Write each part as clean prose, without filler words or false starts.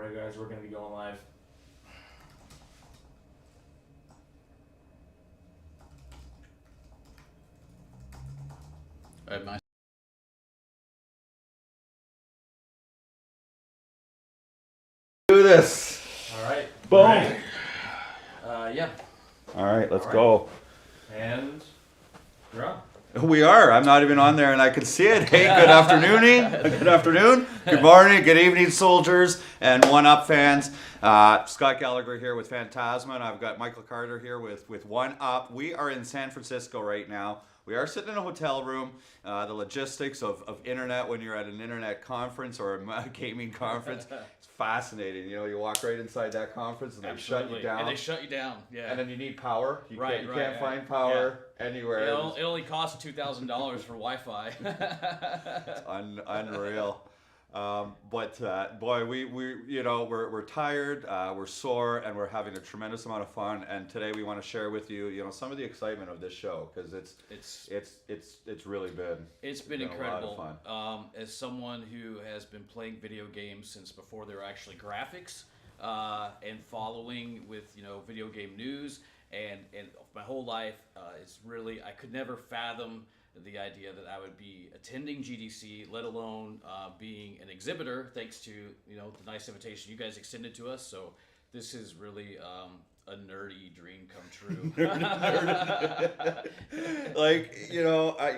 Alright guys, we're going to be going live. Alright, my do this. Alright. Boom. Right. Yeah. All right, let's All right. go. And you're on. We are. I'm not even on there, and I can see it. Hey, good afternoon. Good afternoon. Good morning. Good evening, soldiers and One Up fans. Scott Gallagher here with Phantasma, and I've got Michael Carter here with One Up. We are in San Francisco right now. We are sitting in a hotel room. The logistics of internet when you're at an internet conference or a gaming conference, it's fascinating. You know, you walk right inside that conference and they shut you down. And they shut you down, yeah. And then you need power. You Right, can't, right, can't find power anywhere. It only costs $2,000 for Wi-Fi. It's unreal. But boy, we're tired, we're sore, and we're having a tremendous amount of fun. And today we want to share with you, some of the excitement of this show because it's really been. It's been incredible. A lot of fun. As someone who has been playing video games since before there were actually graphics, and following with video game news and my whole life, it's really I could never fathom the idea that I would be attending GDC, let alone being an exhibitor, thanks to the nice invitation you guys extended to us. So this is really a nerdy dream come true.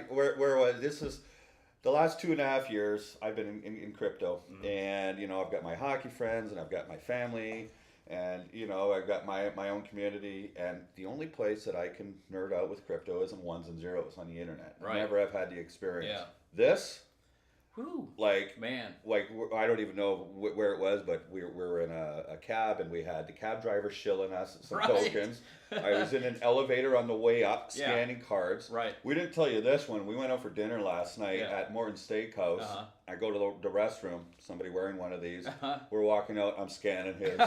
Where was this? Is the last 2.5 years I've been in crypto, and I've got my hockey friends, and I've got my family. And I've got my own community, and the only place that I can nerd out with crypto is in ones and zeros on the internet. Right. I never have had the experience. Yeah. This, whew, man, I don't even know where it was, but we were in a cab, and we had the cab driver shilling us some tokens. I was in an elevator on the way up, scanning cards. Right. We didn't tell you this one. We went out for dinner last night at Morton Steakhouse. I go to the restroom. Somebody wearing one of these. We're walking out. I'm scanning his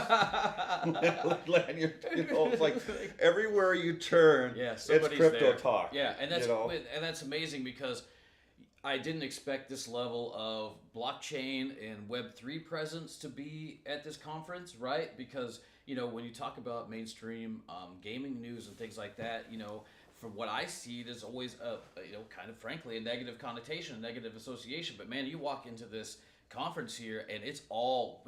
lanyard. It's like everywhere you turn, it's crypto there. talk. Yeah, and that's amazing because I didn't expect this level of blockchain and Web3 presence to be at this conference, right? Because when you talk about mainstream gaming news and things like that, from what I see, there's always a kind of frankly a negative connotation, a negative association. But man, you walk into this conference here and it's all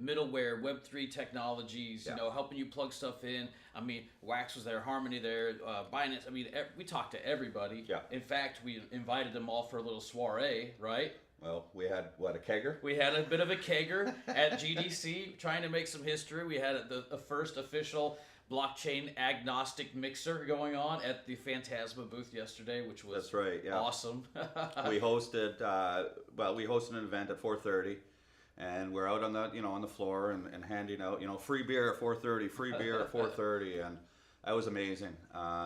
middleware, Web3 technologies, helping you plug stuff in. I mean, Wax was there, Harmony there, Binance. I mean, we talked to everybody. Yeah. In fact, we invited them all for a little soiree, right? Well, we had, a kegger? We had a bit of a kegger at GDC, trying to make some history. We had the first official blockchain agnostic mixer going on at the Phantasma booth yesterday, which was awesome. We hosted an event at 4:30, and we're out on the floor and handing out free beer at 4:30, free beer at 4:30, and that was amazing.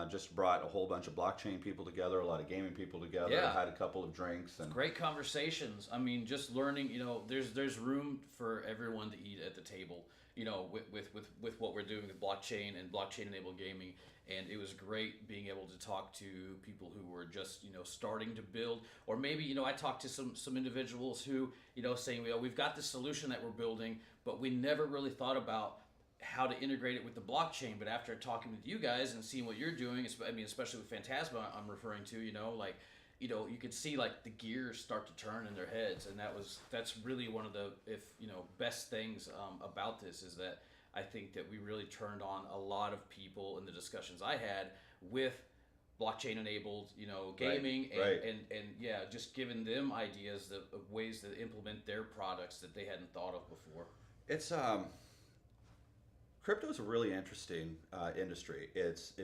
Just brought a whole bunch of blockchain people together, a lot of gaming people together. Yeah. Had a couple of drinks and great conversations. I mean, just learning. There's room for everyone to eat at the table. With what we're doing with blockchain and blockchain-enabled gaming, and it was great being able to talk to people who were just starting to build, or maybe I talked to some individuals who saying we've got this solution that we're building, but we never really thought about how to integrate it with the blockchain. But after talking with you guys and seeing what you're doing, especially with Phantasma, I'm referring to, you could see like the gears start to turn in their heads, and that's really one of the best things about this is that I think that we really turned on a lot of people in the discussions I had with blockchain enabled gaming and just giving them ideas of ways to implement their products that they hadn't thought of before. It's crypto is a really interesting industry. It's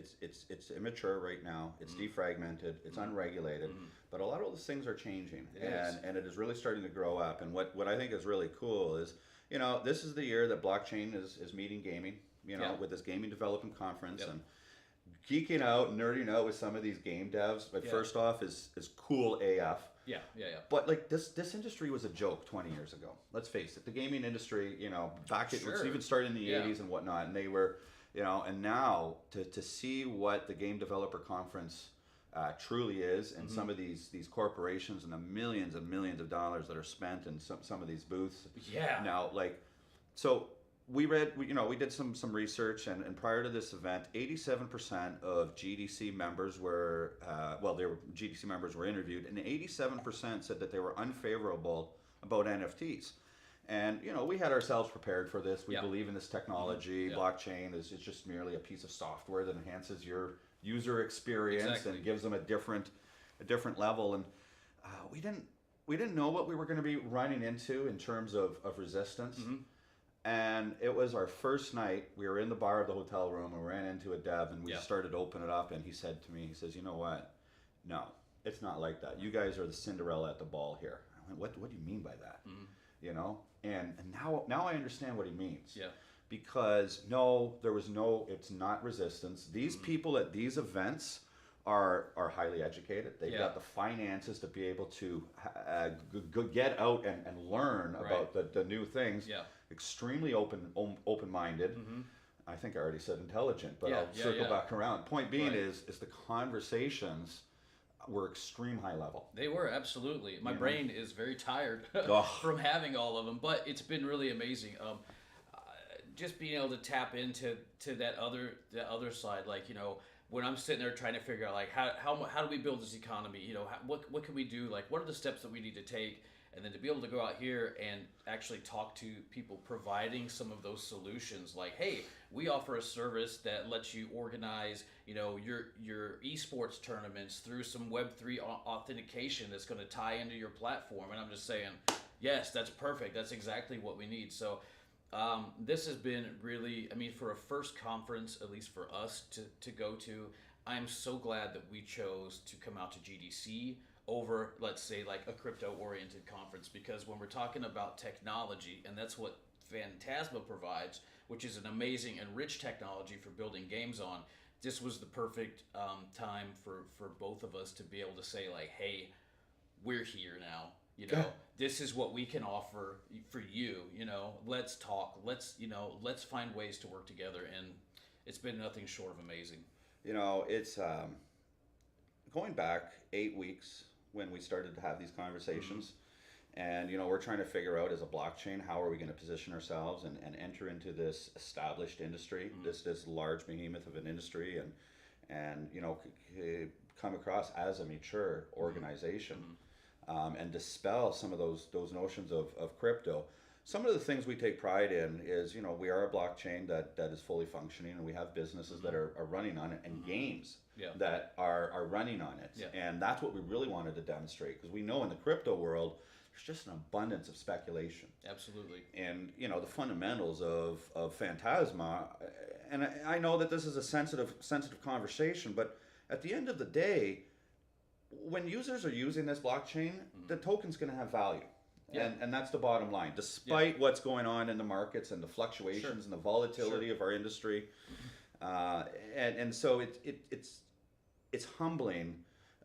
immature right now. It's defragmented. It's unregulated. But a lot of those things are changing, and it is really starting to grow up. And what I think is really cool is, this is the year that blockchain is meeting gaming. With this gaming development conference and geeking out, and nerding out with some of these game devs. But first off, is cool AF. Yeah. But this industry was a joke 20 years ago. Let's face it. The gaming industry, back it was even started in the 80s and whatnot, and they were, and now to see what the Game Developer Conference truly is, and some of these corporations and the millions and millions of dollars that are spent in some of these booths. Yeah. Now, So we read, we did some research, and prior to this event, 87% of GDC members were, GDC members were interviewed, and 87% said that they were unfavorable about NFTs. And we had ourselves prepared for this. We believe in this technology. Yeah. Blockchain is just merely a piece of software that enhances your user experience and gives them a different level. And we didn't know what we were going to be running into in terms of resistance. And it was our first night. We were in the bar of the hotel room, and we ran into a dev, and we started to open it up, and he said to me, he says, "You know what? No, it's not like that. You guys are the Cinderella at the ball here." I went, what do you mean by that? And now I understand what he means. Yeah. Because it's not resistance. These people at these events are highly educated. They've got the finances to be able to get out and learn about the new things. Yeah. Extremely open-minded. I think I already said intelligent, but I'll circle back around. Point being is the conversations were extreme high level. They were, absolutely. My brain is very tired from having all of them, but it's been really amazing. Just being able to tap into that other side, like, when I'm sitting there trying to figure out, like, how do we build this economy? What can we do? Like, what are the steps that we need to take? And then to be able to go out here and actually talk to people providing some of those solutions, like, hey, we offer a service that lets you organize, your esports tournaments through some Web3 authentication that's going to tie into your platform. And I'm just saying, yes, that's perfect. That's exactly what we need. So this has been really, for a first conference, at least for us to go to, I'm so glad that we chose to come out to GDC over, let's say, like a crypto-oriented conference, because when we're talking about technology, and that's what Phantasma provides, which is an amazing and rich technology for building games on, this was the perfect time for both of us to be able to say, like, hey, we're here now. This is what we can offer for you. Let's talk. Let's find ways to work together, and it's been nothing short of amazing. It's going back 8 weeks when we started to have these conversations, and we're trying to figure out, as a blockchain, how are we going to position ourselves and enter into this established industry, this large behemoth of an industry, and come across as a mature organization. And dispel some of those notions of crypto. Some of the things we take pride in is, we are a blockchain that is fully functioning, and we have businesses that are running on it, and games that are running on it. Yeah. And that's what we really wanted to demonstrate, because we know in the crypto world, there's just an abundance of speculation. Absolutely. And, the fundamentals of Phantasma, and I know that this is a sensitive conversation, but at the end of the day, when users are using this blockchain, the token's going to have value. And that's the bottom line, despite what's going on in the markets and the fluctuations and the volatility of our industry. And so it's humbling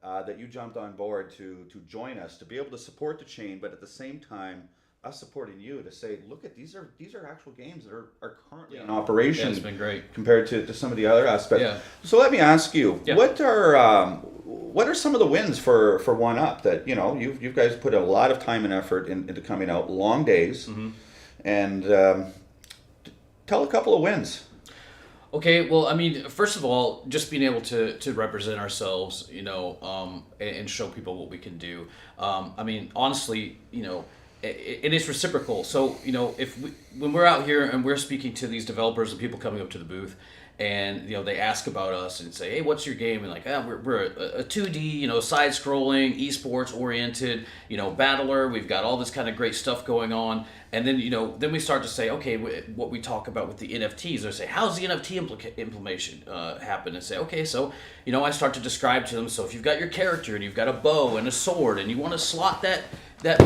that you jumped on board to join us, to be able to support the chain, but at the same time, us supporting you to say, look, at these are actual games that are currently in operation. Yeah, it's been great compared to some of the other aspects. Yeah. So let me ask you, what are some of the wins for One Up that you guys put a lot of time and effort into coming out, long days, and tell a couple of wins. Okay, well, first of all, just being able to represent ourselves, and show people what we can do. Honestly, it is reciprocal. So, when we're out here and we're speaking to these developers and people coming up to the booth, and they ask about us and say, hey, what's your game? And like, we're a 2D, side-scrolling, esports oriented, battler. We've got all this kind of great stuff going on. And then then we start to say, okay, what we talk about with the NFTs. They say, how's the NFT implementation happen? And say, okay, so I start to describe to them. So if you've got your character and you've got a bow and a sword, and you want to slot that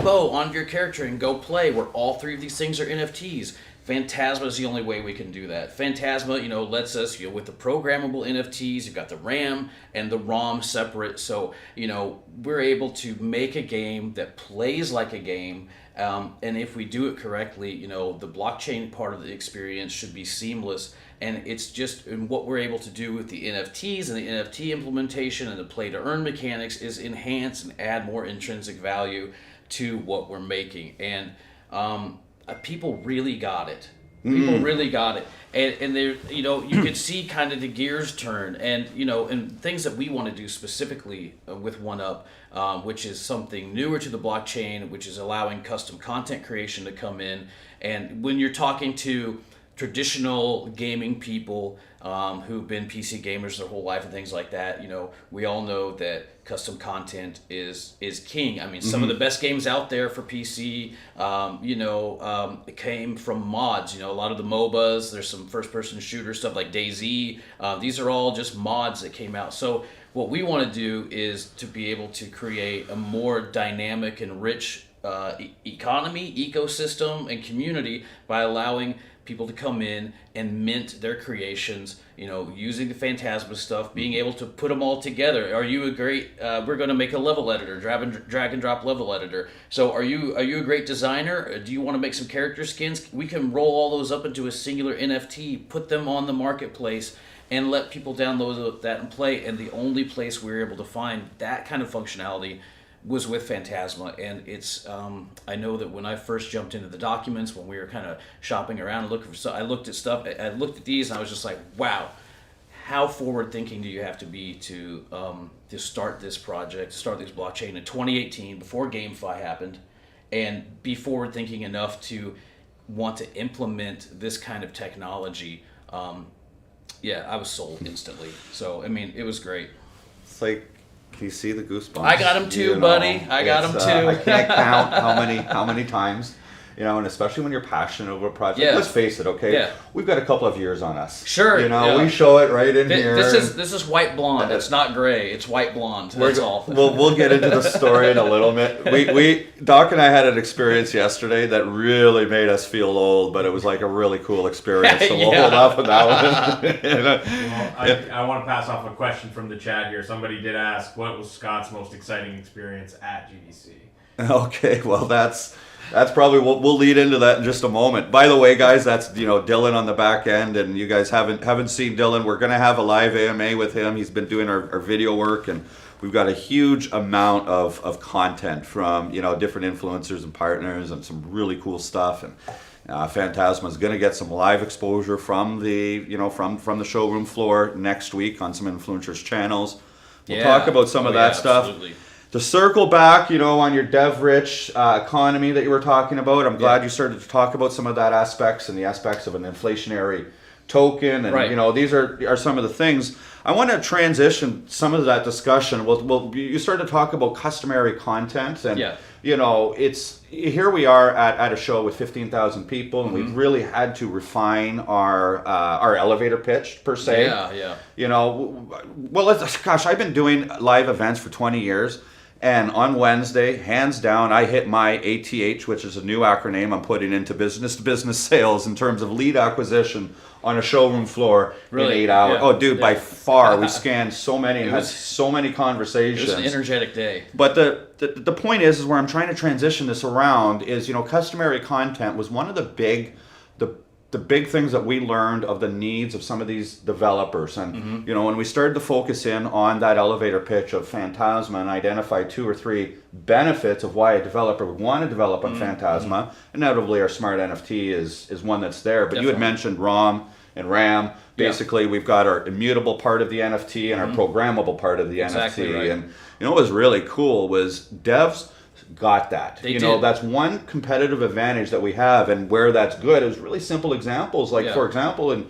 bow onto your character and go play, where all three of these things are NFTs. Phantasma is the only way we can do that. Phantasma, lets us, with the programmable NFTs, you've got the RAM and the ROM separate. So, we're able to make a game that plays like a game. And if we do it correctly, the blockchain part of the experience should be seamless. And it's just, and what we're able to do with the NFTs and the NFT implementation and the play to earn mechanics is enhance and add more intrinsic value to what we're making. And people really got it. People really got it. And there, you know, you could see kind of the gears turn, and you know, and things that we want to do specifically with OneUp, which is something newer to the blockchain, which is allowing custom content creation to come in. And when you're talking to traditional gaming people who've been PC gamers their whole life and things like that, you know, we all know that custom content is king. I mean, some of the best games out there for PC, it came from mods. You know, a lot of the MOBAs, there's some first-person shooter stuff like DayZ. These are all just mods that came out. So what we want to do is to be able to create a more dynamic and rich economy, ecosystem, and community by allowing people to come in and mint their creations, you know, using the Phantasma stuff, being able to put them all together. Are you a great, we're going to make a level editor, drag and drop level editor. So are you a great designer? Do you want to make some character skins? We can roll all those up into a singular NFT, put them on the marketplace, and let people download that and play. And the only place we were able to find that kind of functionality was with Phantasma. And it's I know that when I first jumped into the documents, when we were kind of shopping around and looking for stuff, I looked at stuff, I looked at these, and I was just like, wow, how forward thinking do you have to be to start this project, start this blockchain in 2018 before GameFi happened, and be forward thinking enough to want to implement this kind of technology. Yeah, I was sold instantly. So I mean, it was great. It's like, can you see the goosebumps? I got them too, buddy. I got them too. I can't count how many times, you know, and especially when you're passionate over a project. Yeah. Let's face it, okay? Yeah. We've got a couple of years on us. Sure. You know, yeah. we show it right in here. This is white blonde. It's not gray. It's white blonde. That's all. We'll get into the story in a little bit. We Doc and I had an experience yesterday that really made us feel old, but it was like a really cool experience. So we'll hold off on that one. Well, I want to pass off a question from the chat here. Somebody did ask, what was Scott's most exciting experience at GDC? Okay, well that's probably we'll lead into that in just a moment. By the way, guys, that's, you know, Dylan on the back end, and you guys haven't seen Dylan. We're gonna have a live AMA with him. He's been doing our video work, and we've got a huge amount of content from, you know, different influencers and partners, and some really cool stuff. And Phantasma is gonna get some live exposure from the, you know, from the showroom floor next week on some influencers' channels. We'll talk about some of that stuff. Absolutely. To circle back, you know, on your dev-rich economy that you were talking about, I'm glad you started to talk about some of that aspects and the aspects of an inflationary token, and you know, these are some of the things. I want to transition some of that discussion. You started to talk about customary content, and you know, it's here we are at a show with 15,000 people, and we've really had to refine our elevator pitch per se. Yeah. You know, well, I've been doing live events for 20 years. And on Wednesday, hands down, I hit my ATH, which is a new acronym I'm putting into business-to-business sales in terms of lead acquisition on a showroom floor in 8 hours. Yeah. Oh, dude, by far, we scanned so many and had so many conversations. It was an energetic day. But the point is where I'm trying to transition this around is, you know, customary content was one of the big things that we learned of the needs of some of these developers. And, you know, when we started to focus in on that elevator pitch of Phantasma and identify 2 or 3 benefits of why a developer would want to develop on Phantasma, inevitably our smart NFT is one that's there. But you had mentioned ROM and RAM. Basically, we've got our immutable part of the NFT and our programmable part of the NFT. Right. And, you know, what was really cool was devs got that. They you know, did. that's one competitive advantage that we have, and where that's good is really simple examples. Like, for example, in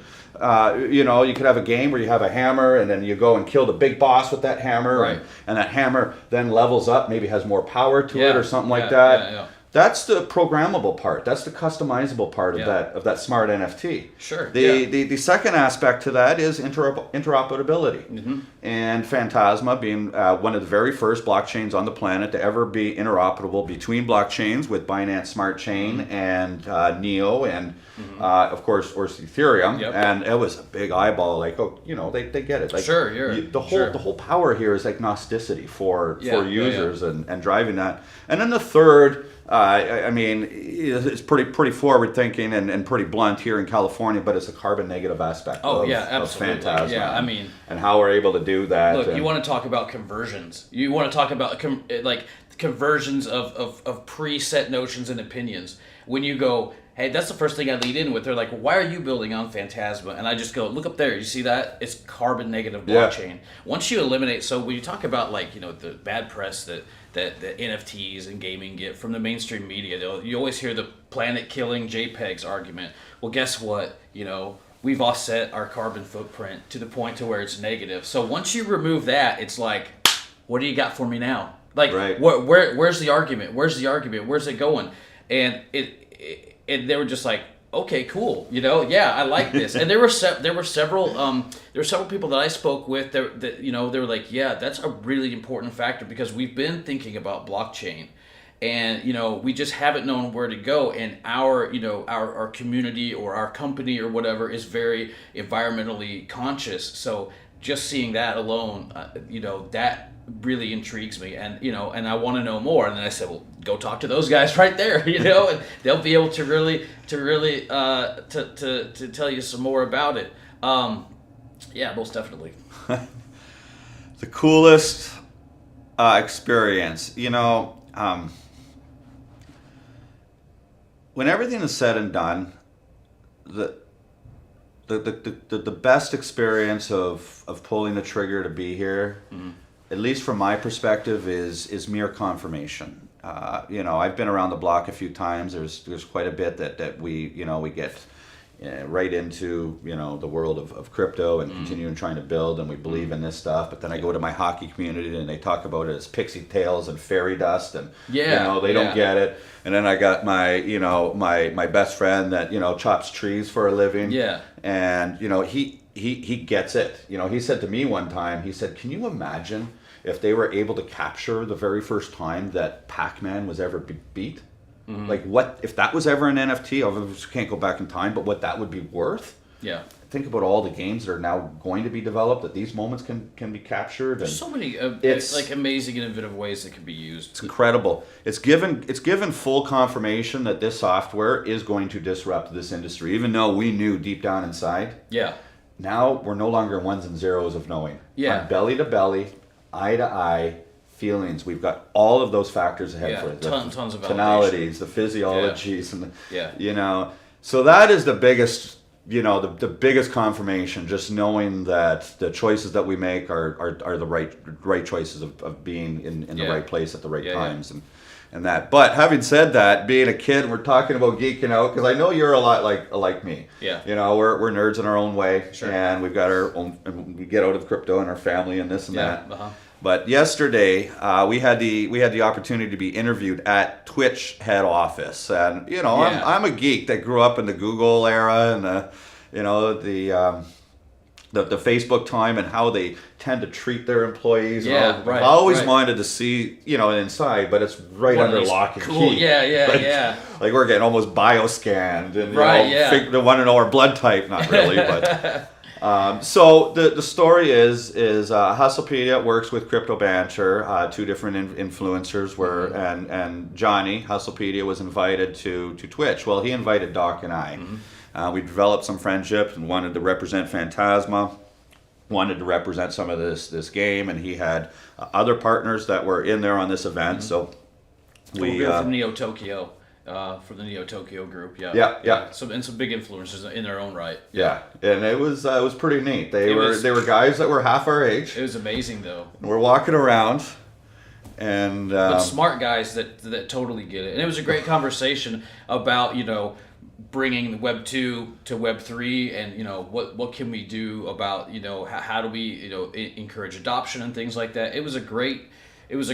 you know, you could have a game where you have a hammer, and then you go and kill the big boss with that hammer, and that hammer then levels up, maybe has more power to it or something like that. That's the programmable part. That's the customizable part of that smart NFT. Sure. The second aspect to that is interoperability. And Phantasma being one of the very first blockchains on the planet to ever be interoperable between blockchains with Binance Smart Chain and Neo and of course Ethereum. And it was a big eyeball. Like, oh, you know, they get it. Like, the whole power here is agnosticity for users and driving that. And then the third. I mean, it's pretty forward thinking and pretty blunt here in California, but it's a carbon negative aspect of Phantasma. Yeah, I mean, and how we're able to do that. Look, you want to talk about conversions. You want to talk about conversions of preset notions and opinions. When you go, hey, that's the first thing I lead in with. They're like, why are you building on Phantasma? And I just go, look up there. You see that? It's carbon negative blockchain. Once you eliminate, so when you talk about like, the bad press that NFTs and gaming get from the mainstream media, you always hear the planet killing JPEGs argument. Well, guess what? We've offset our carbon footprint to the point to where it's negative. So once you remove that, it's like, what do you got for me now? Like, where's the argument? Where's the argument? Where's it going? And they were just like, okay, cool. Yeah, I like this. And there were several people that I spoke with that they were like, yeah, that's a really important factor because we've been thinking about blockchain. And we just haven't known where to go, and our community or our company or whatever is very environmentally conscious. So just seeing that alone, that really intrigues me, and and I want to know more. And then I said, well, go talk to those guys right there, and they'll be able to really to tell you some more about it. Yeah, most definitely. The coolest experience, when everything is said and done, the best experience of pulling the trigger to be here, at least from my perspective, is mere confirmation. I've been around the block a few times. There's quite a bit that we get right into the world of crypto and continuing trying to build, and we believe in this stuff. But then I go to my hockey community and they talk about it as pixie tales and fairy dust, and they don't get it. And then I got my my best friend that chops trees for a living. Yeah. And he gets it. He said to me one time, he said, "Can you imagine if they were able to capture the very first time that Pac-Man was ever beat? Like, what if that was ever an NFT? Obviously can't go back in time, but what that would be worth." Yeah. Think about all the games that are now going to be developed, that these moments can be captured. There's so many it's like amazing and innovative ways that can be used. It's incredible. It's given full confirmation that this software is going to disrupt this industry, even though we knew deep down inside. Yeah. Now we're no longer ones and zeros of knowing. Yeah. On belly to belly, eye to eye feelings. We've got all of those factors ahead for it. Tons of tonalities, the physiologies, and so that is the biggest. The biggest confirmation, just knowing that the choices that we make are the right choices of being in the right place at the right times and that. But having said that, being a kid, we're talking about geeking out because I know you're a lot like me. Yeah. We're nerds in our own way, and we've got our own. We get out of crypto and our family and this and that. But yesterday, we had the opportunity to be interviewed at Twitch head office, and I'm a geek that grew up in the Google era and the Facebook time and how they tend to treat their employees. I've always wanted to see inside, but it's under lock and key. Like we're getting almost bioscanned and they want to know our blood type. Not really, but. So the story is Hustlepedia works with Crypto Banter, two different influencers and Johnny Hustlepedia was invited to Twitch. Well, he invited Doc and I. We developed some friendships and wanted to represent Phantasma, wanted to represent some of this game, and he had other partners that were in there on this event. So we from Neo Tokyo. From the Neo Tokyo group, some big influencers in their own right. Yeah, and it was pretty neat. They were guys that were half our age. It was amazing though. We're walking around, and but smart guys that totally get it. And it was a great conversation about bringing Web 2 to Web 3, and what can we do about how do we encourage adoption and things like that. It was a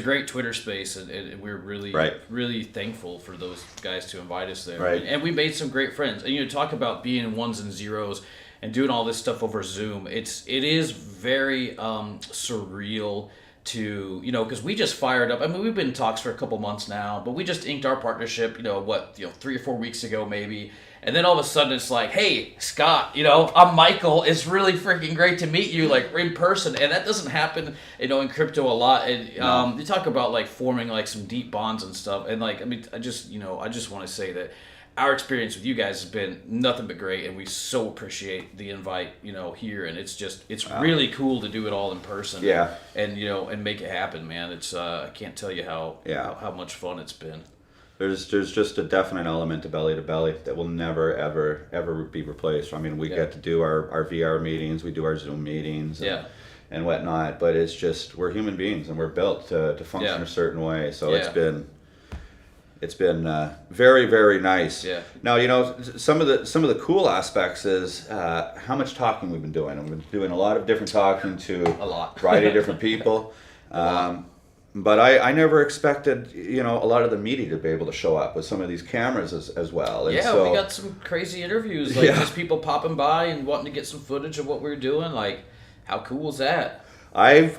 great Twitter space, and we're really really thankful for those guys to invite us there. And we made some great friends. And talk about being in ones and zeros and doing all this stuff over Zoom. It is very surreal to because we just fired up. I mean, we've been in talks for a couple months now, but we just inked our partnership 3 or 4 weeks ago maybe. And then all of a sudden it's like, hey, Scott, I'm Michael. It's really freaking great to meet you, like, in person. And that doesn't happen, in crypto a lot. And you talk about, like, forming, like, some deep bonds and stuff. And, like, I mean, I just want to say that our experience with you guys has been nothing but great. And we so appreciate the invite, here. And it's really cool to do it all in person. And, and make it happen, man. It's, I can't tell you how much fun it's been. There's just a definite element to belly that will never ever be replaced. I mean, we get to do our VR meetings, we do our Zoom meetings, and whatnot. But it's just, we're human beings and we're built to function a certain way. So it's been very, very nice. Yeah. Now, you know, some of the cool aspects is how much talking we've been doing. We've been doing a lot of different talking to a variety of different people. But I never expected, you know, a lot of the media to be able to show up with some of these cameras as well. And we got some crazy interviews, like just people popping by and wanting to get some footage of what we were doing. Like, how cool is that? I'm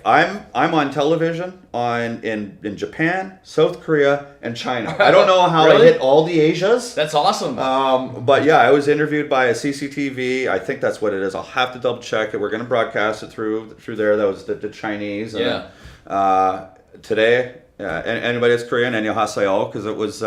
on television in Japan, South Korea, and China. I don't know how I hit all the Asias. That's awesome. But yeah, I was interviewed by a CCTV. I think that's what it is. I'll have to double check it. We're going to broadcast it through there. That was the Chinese. And then, today, anybody that's Korean, annyeonghaseyo, because it was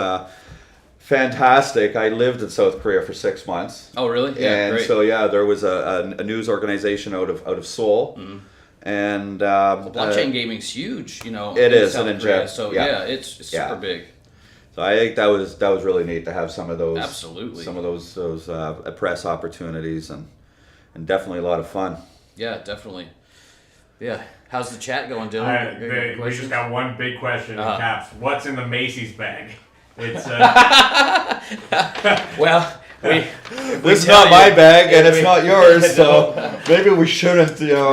fantastic. I lived in South Korea for 6 months. Oh, really? Yeah, and great. so there was a news organization out of Seoul. Mm-hmm. And blockchain gaming's huge, you know. It is, South and Korea, so it's super big. So I think that was really neat to have some of those press opportunities and definitely a lot of fun. Yeah, definitely. Yeah. How's the chat going, Dylan? We just got one big question in caps. What's in the Macy's bag? It's well, this is not my bag and it's not yours, so maybe we shouldn't, you know,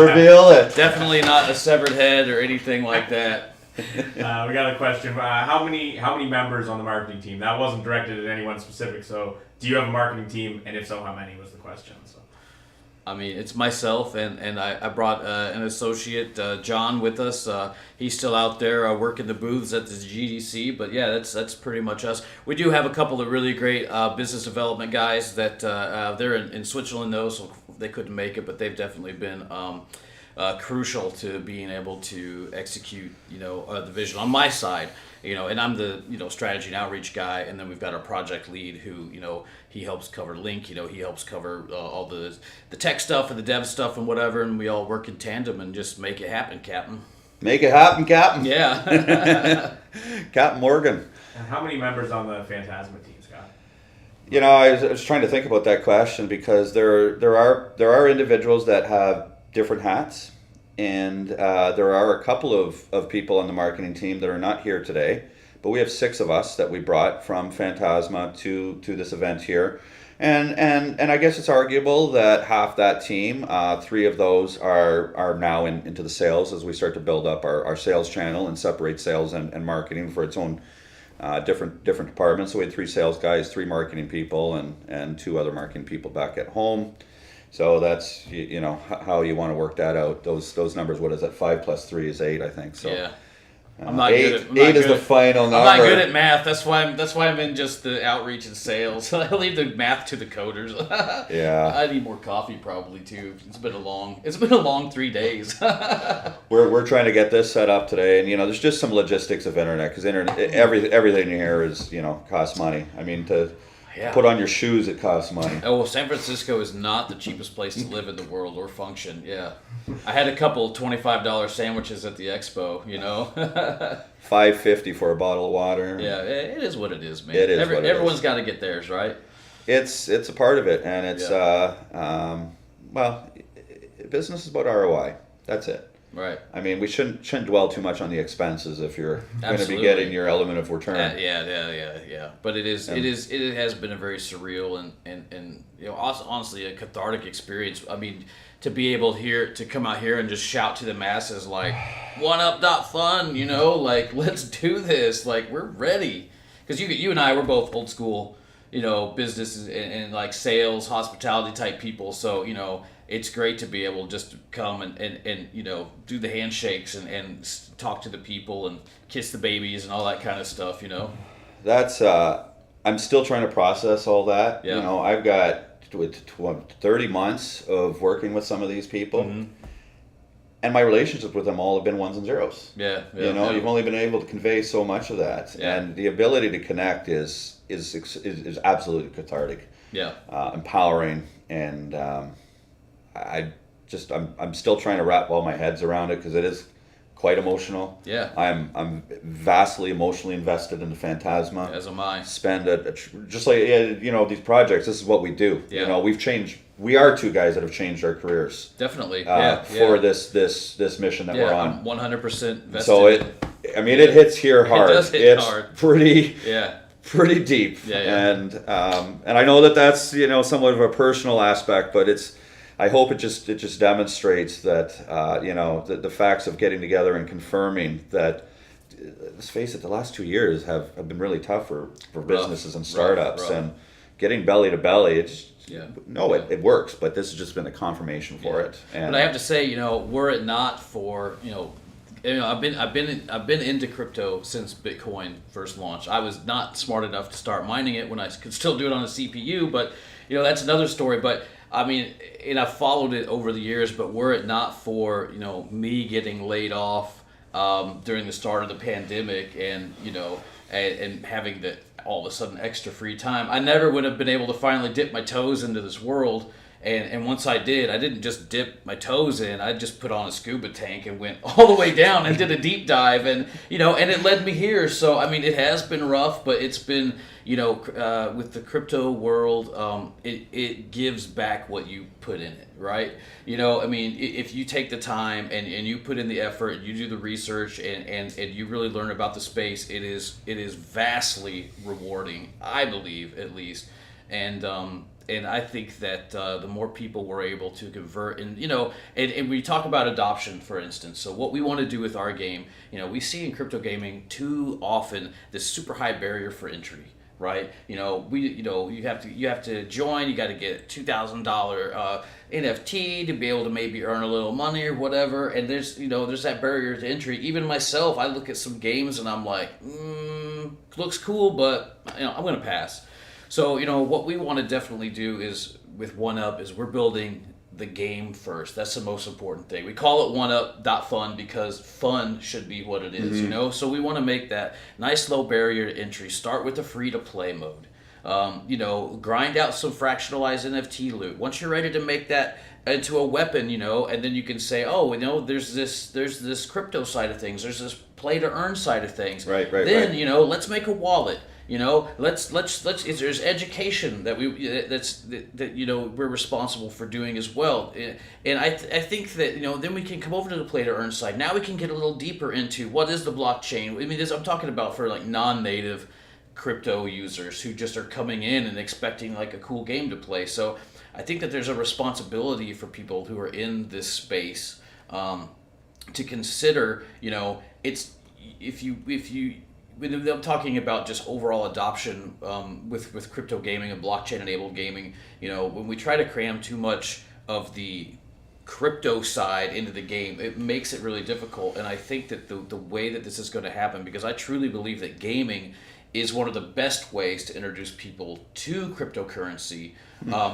reveal it. Definitely not a severed head or anything like that. We got a question. How many members on the marketing team? That wasn't directed at anyone specific. So, do you have a marketing team? And if so, how many was the question? So, I mean, it's myself, and I brought an associate, John, with us. He's still out there working the booths at the GDC, but yeah, that's pretty much us. We do have a couple of really great business development guys that they're in Switzerland, though, so they couldn't make it, but they've definitely been crucial to being able to execute, you know, the vision on my side. You know, and I'm the, you know, strategy and outreach guy, and then we've got our project lead who, you know, he helps cover Link, you know, he helps cover all the tech stuff and the dev stuff and whatever, and we all work in tandem and just make it happen, Captain. Make it happen, Captain. Yeah. Captain Morgan. And how many members on the Phantasma team, Scott? You know, I was trying to think about that question because there are individuals that have different hats. And there are a couple of people on the marketing team that are not here today, but we have 6 of us that we brought from Phantasma to this event here, and I guess it's arguable that half that team, 3 of those are now into the sales as we start to build up our sales channel and separate sales and marketing for its own different departments. So we had 3 sales guys, 3 marketing people, and 2 other marketing people back at home. So that's, you know, how you want to work that out. Those numbers, what is that? 5 plus 3 is 8, I think. So yeah, I'm not 8. Good at, 8 is the final number. I'm not good at math. That's why I'm in just the outreach and sales. I leave the math to the coders. Yeah. I need more coffee probably too. It's been a long 3 days. We're trying to get this set up today, and you know, there's just some logistics of internet because everything here is, you know, costs money. I mean to. Yeah. Put on your shoes, it costs money. Oh, well, San Francisco is not the cheapest place to live in the world or function. Yeah. I had a couple $25 sandwiches at the expo, you know. $5.50 for a bottle of water. Yeah, it is what it is, man. It is everyone's got to get theirs, right? It's a part of it, and it's well, business is about ROI. That's it. Right. I mean, we shouldn't dwell too much on the expenses if you're going to be getting your element of return. Yeah. But it has been a very surreal and you know, honestly a cathartic experience. I mean, to be able to come out here and just shout to the masses like, "1up.fun," you know, like, let's do this, like, we're ready. Because you and I, we're both old school, you know, businesses and like sales, hospitality type people. So, you know, it's great to be able just to come and you know, do the handshakes and talk to the people and kiss the babies and all that kind of stuff, you know. That's I'm still trying to process all that. Yeah. You know, I've got 30 months of working with some of these people. Mm-hmm. And my relationships with them all have been ones and zeros. Yeah. You know, you've only been able to convey so much of that. Yeah. And the ability to connect is absolutely cathartic. Yeah. Empowering, and I'm still trying to wrap all my heads around it because it is quite emotional. Yeah. I'm vastly emotionally invested in the Phantasma. As am I. Spend just like these projects. This is what we do. Yeah. We've changed. We are two guys that have changed our careers. Definitely. For this mission that we're on. I'm 100% vested. So it hits here hard. It does hit it's hard. pretty deep. Yeah. And I know that's somewhat of a personal aspect, but I hope it just demonstrates that the facts of getting together and confirming that. Let's face it, the last 2 years have been really tough for businesses and startups, rough. and getting belly to belly. It works, but this has just been a confirmation for it. And but I have to say, were it not for I've been into crypto since Bitcoin first launched. I was not smart enough to start mining it when I could still do it on a CPU, but that's another story. But I mean, and I've followed it over the years. But were it not for me getting laid off during the start of the pandemic, and and having the all of a sudden extra free time, I never would have been able to finally dip my toes into this world. And once I did, I didn't just dip my toes in. I just put on a scuba tank and went all the way down and did a deep dive, and and it led me here. So I mean, it has been rough, but it's been with the crypto world, it gives back what you put in it, right? I mean, if you take the time and you put in the effort, and you do the research, and you really learn about the space, it is vastly rewarding, I believe, at least, and I think that the more people we're able to convert, and and we talk about adoption, for instance. So what we want to do with our game, we see in crypto gaming too often this super high barrier for entry, right? You have to join. You got to get $2,000 NFT to be able to maybe earn a little money or whatever. And there's that barrier to entry. Even myself, I look at some games and I'm like, looks cool, but I'm gonna pass. So, what we want to definitely do is, with 1UP, is we're building the game first. That's the most important thing. We call it 1UP.fun because fun should be what it is, So we want to make that nice low barrier to entry. Start with the free-to-play mode. Grind out some fractionalized NFT loot. Once you're ready to make that into a weapon, and then you can say, there's this crypto side of things. There's this play-to-earn side of things. Right. Then, let's make a wallet. There's education that we're responsible for doing as well, and I think that then we can come over to the play to earn side. Now we can get a little deeper into what is the blockchain. I mean, I'm talking about for like non-native crypto users who just are coming in and expecting like a cool game to play. So I think that there's a responsibility for people who are in this space to consider. It's if you. I'm talking about just overall adoption with crypto gaming and blockchain-enabled gaming. When we try to cram too much of the crypto side into the game, it makes it really difficult. And I think that the way that this is going to happen, because I truly believe that gaming is one of the best ways to introduce people to cryptocurrency,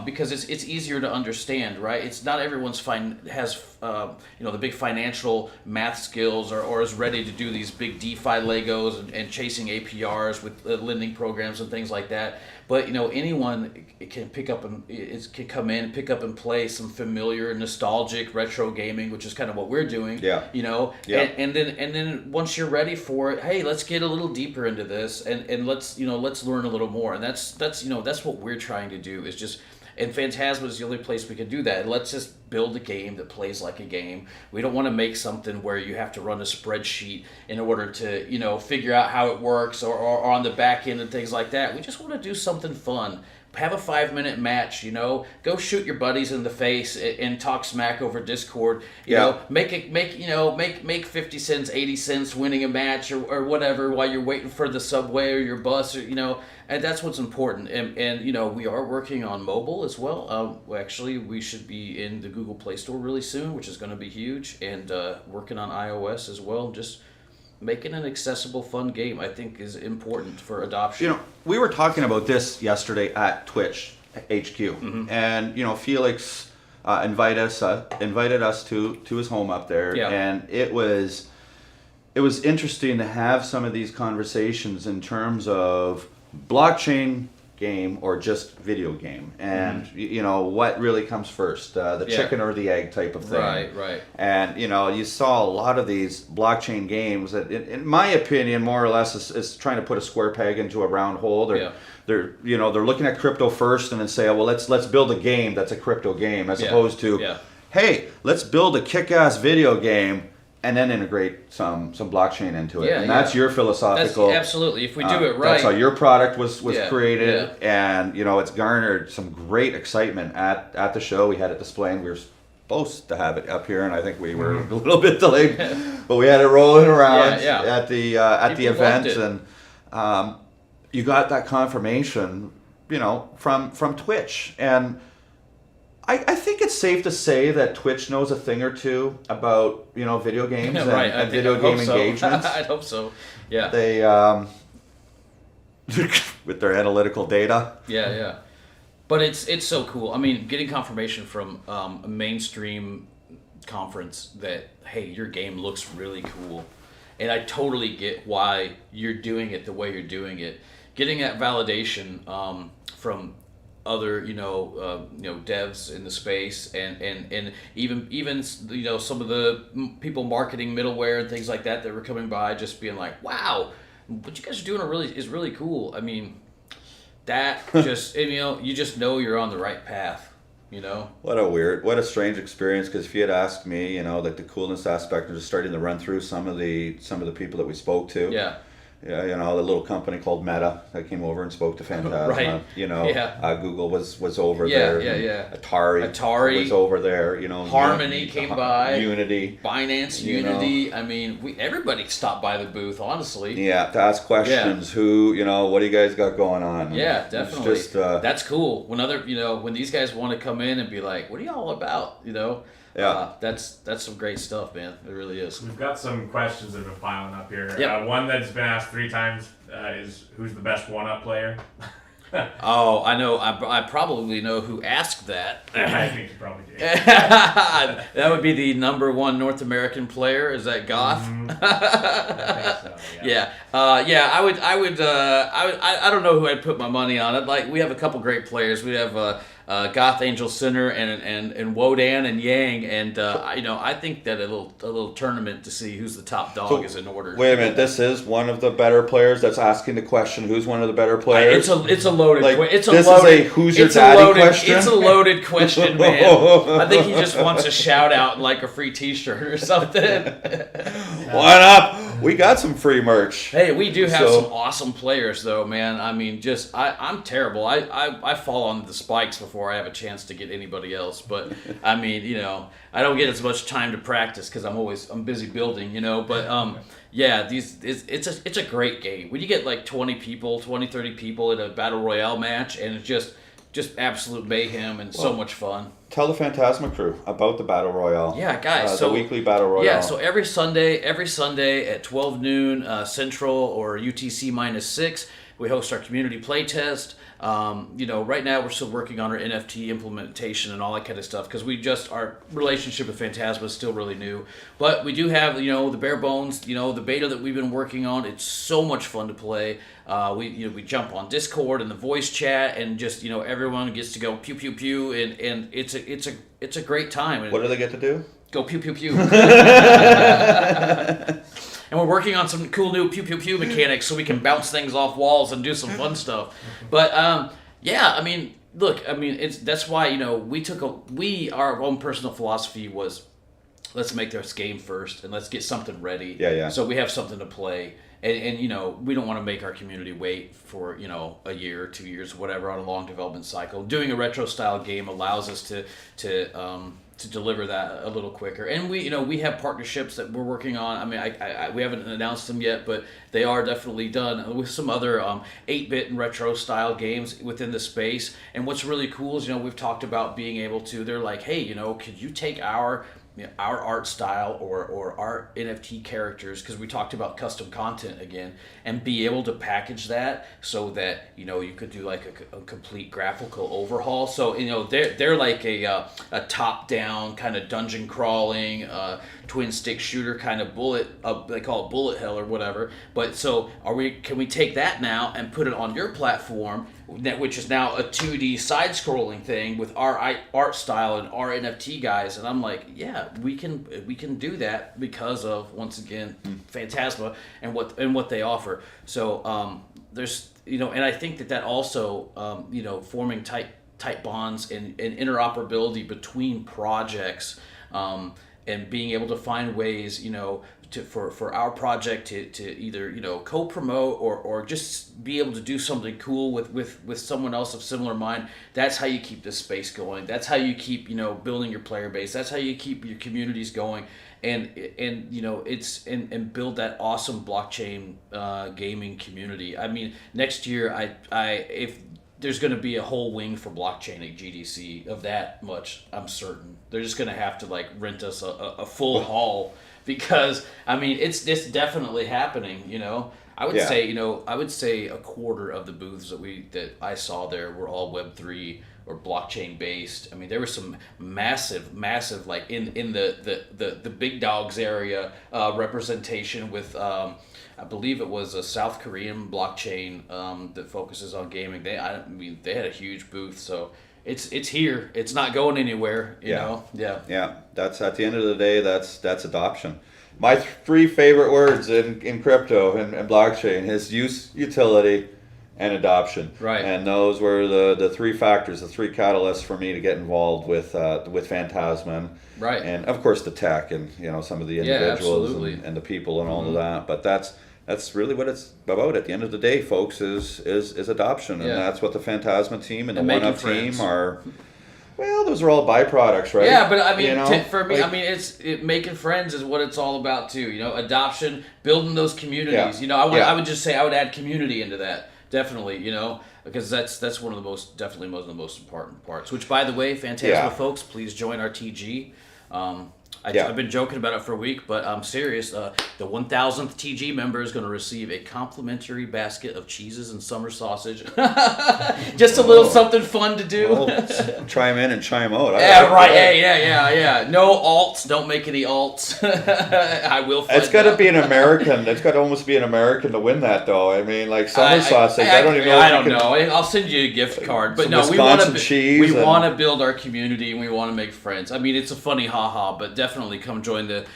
because it's easier to understand, right? It's not everyone's has the big financial math skills or is ready to do these big DeFi Legos and chasing APRs with lending programs and things like that. But anyone can can come in, pick up and play some familiar, nostalgic retro gaming, which is kind of what we're doing. Yeah. And then once you're ready for it, hey, let's get a little deeper into this and let's learn a little more. And that's what we're trying to do, is just. And Phantasma is the only place we can do that. Let's just build a game that plays like a game. We don't want to make something where you have to run a spreadsheet in order to, figure out how it works or on the back end and things like that. We just want to do something fun. Have a 5-minute match, go shoot your buddies in the face and talk smack over Discord. Make 50 cents, 80 cents winning a match or whatever while you're waiting for the subway or your bus, and that's what's important. And we are working on mobile as well. Actually, we should be in the Google Play Store really soon, which is going to be huge, and working on iOS as well. Just making an accessible, fun game, I think, is important for adoption. We were talking about this yesterday at Twitch HQ, and Felix invited us to his home up there, and it was interesting to have some of these conversations in terms of blockchain game or just video game, and you know what really comes first, the chicken or the egg type of thing. Right. And you know, you saw a lot of these blockchain games that, in my opinion, more or less is trying to put a square peg into a round hole. They're looking at crypto first and then say, oh, well, let's build a game that's a crypto game, as opposed to, hey, let's build a kick-ass video game and then integrate some blockchain into it. And that's your philosophical. That's absolutely. If we do it right. That's how your product was created. And, you know, it's garnered some great excitement at the show. We had it displayed. We were supposed to have it up here, and I think we were a little bit delayed. But we had it rolling around at the event. And you got that confirmation, you know, from Twitch. And I think it's safe to say that Twitch knows a thing or two about, you know, video games and video game engagements. I'd hope so. Yeah. They with their analytical data. Yeah. But it's so cool. I mean, getting confirmation from a mainstream conference that, hey, your game looks really cool, and I totally get why you're doing it the way you're doing it. Getting that validation from other devs in the space, and even you know, some of the people marketing middleware and things like that were coming by, just being like, wow, what you guys are doing is really cool. I mean, that just you just know you're on the right path, you know. What a strange experience, because if you had asked me, you know, like the coolness aspect of just starting to run through some of the people that we spoke to. Yeah, you know, the little company called Meta that came over and spoke to Phantasma. Right. You know, Google was over there. Yeah. Atari was over there. You know, Harmony came by. Unity. Binance, Unity. Know. I mean, everybody stopped by the booth, honestly. Yeah, to ask questions. Who, you know, what do you guys got going on? Yeah, definitely. Just, that's cool. When these guys want to come in and be like, what are y'all about? You know. Yeah, that's some great stuff, man. It really is. We've got some questions that have been piling up here. Yep. One that's been asked 3 times is, who's the best 1-up player? Oh, I know. I probably know who asked that. I think you probably do. That would be the #1 North American player. Is that Goth? I think so. Yeah. I don't know who I'd put my money on it. Like, we have a couple great players. We have Goth Angel Center and Wodan and Yang, and I think that a little tournament to see who's the top dog is in order. Wait a minute, this is one of the better players that's asking the question. Who's one of the better players? It's a loaded. Is a who's your daddy question? It's a loaded question, man. I think he just wants a shout out and like a free T-shirt or something. 1-up. We got some free merch. Hey, we do have some awesome players, though, man. I mean, I'm terrible. I fall on the spikes before I have a chance to get anybody else. But I mean, you know, I don't get as much time to practice because I'm busy building, you know. But it's a great game. When you get like 20, 30 people in a battle royale match, and it's just absolute mayhem and so much fun. Tell the Phantasma crew about the Battle Royale. Yeah, guys. The weekly Battle Royale. Yeah, so every Sunday at 12 noon Central or UTC -6, we host our community playtest. Right now we're still working on our NFT implementation and all that kind of stuff because our relationship with Phantasma is still really new. But we do have, the bare bones, the beta that we've been working on. It's so much fun to play. We jump on Discord and the voice chat and just, everyone gets to go pew pew pew and it's a great time. What do they get to do? Go pew pew pew. And we're working on some cool new pew pew pew mechanics so we can bounce things off walls and do some fun stuff. But that's why our own personal philosophy was, let's make this game first and let's get something ready. Yeah. So we have something to play. And we don't want to make our community wait for, a year or 2 years, whatever, on a long development cycle. Doing a retro style game allows us to deliver that a little quicker. And we have partnerships that we're working on. I mean, we haven't announced them yet, but they are definitely done with some other 8-bit and retro style games within the space. And what's really cool is, we've talked about being able to, they're like, hey, could you take our art style or our NFT characters, because we talked about custom content again, and be able to package that so that you could do like a complete graphical overhaul. So they're like a top down kind of dungeon crawling twin stick shooter kind of bullet, they call it bullet hell or whatever. But so can we take that now and put it on your platform which is now a 2D side-scrolling thing with our art style and our NFT guys, and I'm like, yeah, we can do that because of, once again, Phantasma and what they offer. So there's, and I think that also forming tight bonds and interoperability between projects, and being able to find ways, for our project to either co-promote or just be able to do something cool with someone else of similar mind. That's how you keep this space going. That's how you keep building your player base. That's how you keep your communities going, and it's and build that awesome blockchain gaming community. I mean, next year if there's going to be a whole wing for blockchain at GDC, of that much I'm certain. They're just going to have to rent us a full hall, because I mean it's definitely happening. I would say a quarter of the booths that I saw there were all Web3 or blockchain based. I mean, there was some massive in the big dogs area representation with I believe it was a South Korean blockchain that focuses on gaming. They had a huge booth, so it's here. It's not going anywhere. You know. Yeah. That's, at the end of the day, that's adoption. My three favorite words in crypto and blockchain is use, utility, and adoption. Right. And those were the three factors, the three catalysts for me to get involved with Phantasma. Right. And of course the tech and some of the individuals and the people and all of that. But that's really what it's about at the end of the day, folks, is adoption. And that's what the Phantasma team and the One Up team are. Well, those are all byproducts, right? Yeah, but I mean, for me, I mean, making friends is what it's all about too. Adoption, building those communities. Yeah. I would just say I would add community into that, definitely. Because that's one of the most important parts. Which, by the way, Phantasma folks, please join our TG. I've been joking about it for a week, but I'm serious. The 1,000th TG member is going to receive a complimentary basket of cheeses and summer sausage. Just a little something fun to do. Well, chime in and chime out. Yeah. No alts. Don't make any alts. I will find It's got to out. be an American. It's got to almost be an American to win that, though. I mean, summer sausage. I don't even know. I don't know. I'll send you a gift card. But no, we want to build our community and we want to make friends. I mean, it's a funny haha, but definitely come join the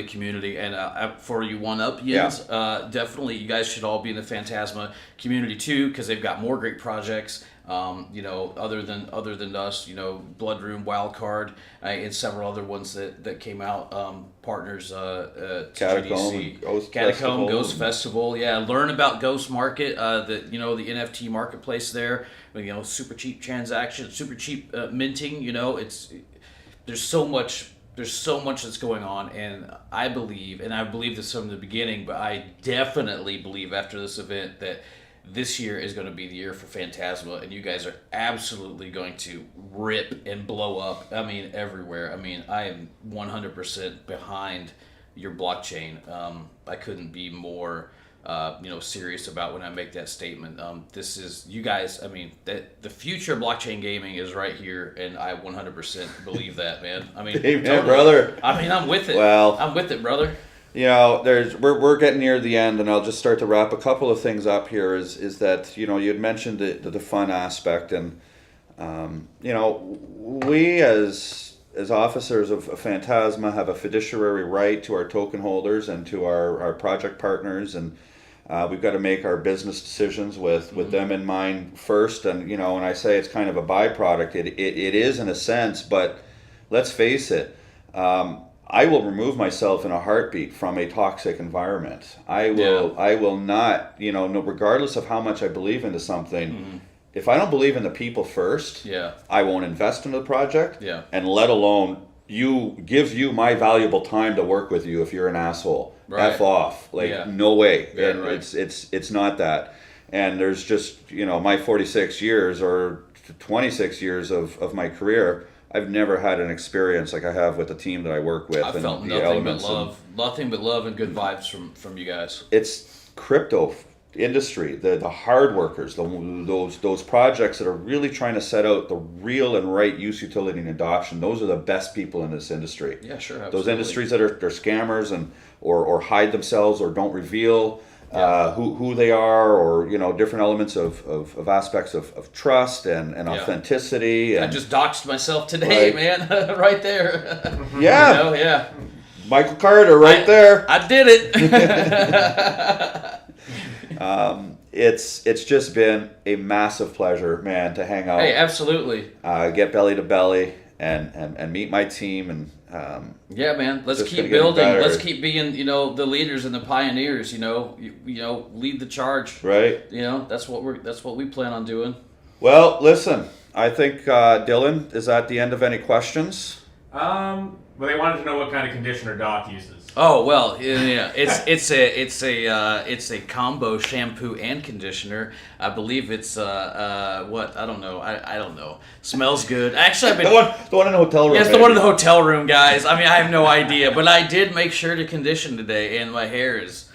community. And for you one-up-yins, definitely you guys should all be in the Phantasma community too, because they've got more great projects. Other than us, Blood Room, Wildcard, and several other ones that came out, partners to GDC. Catacomb, Ghost Festival. Yeah, learn about Ghost Market, the NFT marketplace there. Super cheap transactions, super cheap minting. There's so much that's going on, and I believe this from the beginning, but I definitely believe after this event that this year is going to be the year for Phantasma, and you guys are absolutely going to rip and blow up. I mean, everywhere. I mean, I am 100% behind your blockchain. I couldn't be more, serious about when I make that statement. This is, you guys, I mean, the future of blockchain gaming is right here, and I 100% believe that, man. I mean, Amen, totally. brother. I mean, I'm with it. Well, I'm with it, brother. We're getting near the end, and I'll just start to wrap a couple of things up here. Is that you had mentioned the fun aspect, and we as officers of Phantasma have a fiduciary right to our token holders and to our project partners, and we've got to make our business decisions with them in mind first. And when I say it's kind of a byproduct, it is in a sense, but let's face it. I will remove myself in a heartbeat from a toxic environment. I will not, regardless of how much I believe into something, if I don't believe in the people first, I won't invest in the project, and let alone give you my valuable time to work with you if you're an asshole. Right. F off. No way. Yeah, and it's not that. And there's just, my 46 years or 26 years of my career, I've never had an experience like I have with the team that I work with. I felt nothing but love and good vibes from you guys. It's crypto industry, the hard workers, those projects that are really trying to set out the real and right use, utility, and adoption. Those are the best people in this industry. Yeah, sure. Absolutely. Those industries that are scammers or hide themselves or don't reveal. who they are, or different elements of aspects of trust and authenticity. I And just doxed myself today, Right. man, right there. yeah, Yeah. Michael Carter, right there. I did it. It's just been a massive pleasure, man, to hang out, Hey, absolutely. get belly to belly, and meet my team, and Yeah, man. Let's Just keep gonna get building. better. Let's keep being, the leaders and the pioneers. Lead the charge. right. That's what we plan on doing. Well, listen, I think Dylan is at the end of any questions. Well, they wanted to know what kind of conditioner Doc uses. Oh well, yeah. It's a combo shampoo and conditioner. I believe it's what I don't know. I don't know. Smells good. Actually, I've been. The one in the hotel room. Yeah, it's the one in the hotel room, guys. I mean, I have no idea, but I did make sure to condition today, and my hair is,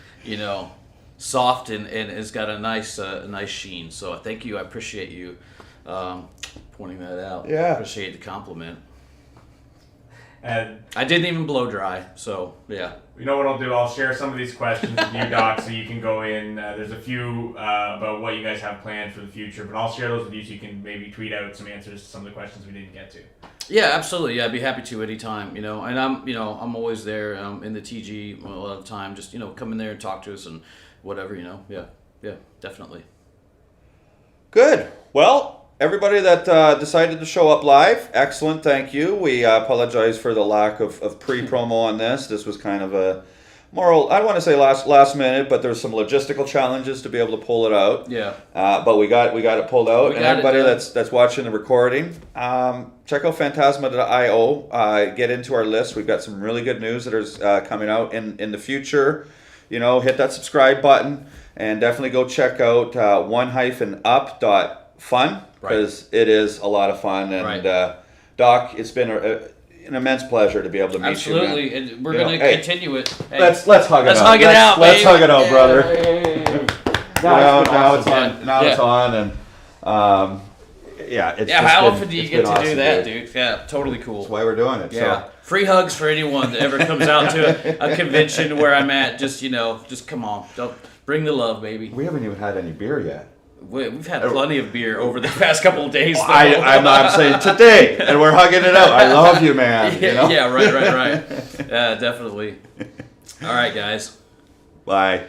soft and it's got a nice sheen. So thank you. I appreciate you pointing that out. Yeah. Appreciate the compliment. And I didn't even blow dry, so yeah. you know what I'll do? I'll share some of these questions with you, Doc, so you can go in. There's a few about what you guys have planned for the future, but I'll share those with you so you can maybe tweet out some answers to some of the questions we didn't get to. Yeah, absolutely. Yeah, I'd be happy to anytime. And I'm always there in the TG a lot of the time. Just come in there and talk to us and whatever. Yeah, definitely. Good. Well, everybody that decided to show up live, excellent. Thank you. We apologize for the lack of pre-promo on this. This was kind of a moral. I don't want to say last minute, but there's some logistical challenges to be able to pull it out. Yeah. But we got it pulled out, and everybody done. that's watching the recording, check out Phantasma.io. Get into our list. We've got some really good news that is coming out in the future. Hit that subscribe button, and definitely go check out one-up.fun, because it is a lot of fun. And Right. Doc, it's been an immense pleasure to be able to meet you. Absolutely, Man. and we're You know, gonna hey, continue it. Hey, Let's hug it let's out. hug it out, Let's baby. hug it out, brother. Yeah. Now it's on. Yeah. Now Yeah. it's on, and it's Yeah, just how been- often do you it's get been to do awesome, that, dude? Yeah, totally cool. That's why we're doing it. Yeah, free hugs for anyone that ever comes out to a convention where I'm at. Just come on, don't bring the love, baby. So we haven't even had any beer yet. We've had plenty of beer over the past couple of days. Though. I'm saying today, and we're hugging it out. I love you, man. Yeah, right. Yeah, definitely. All right, guys. Bye.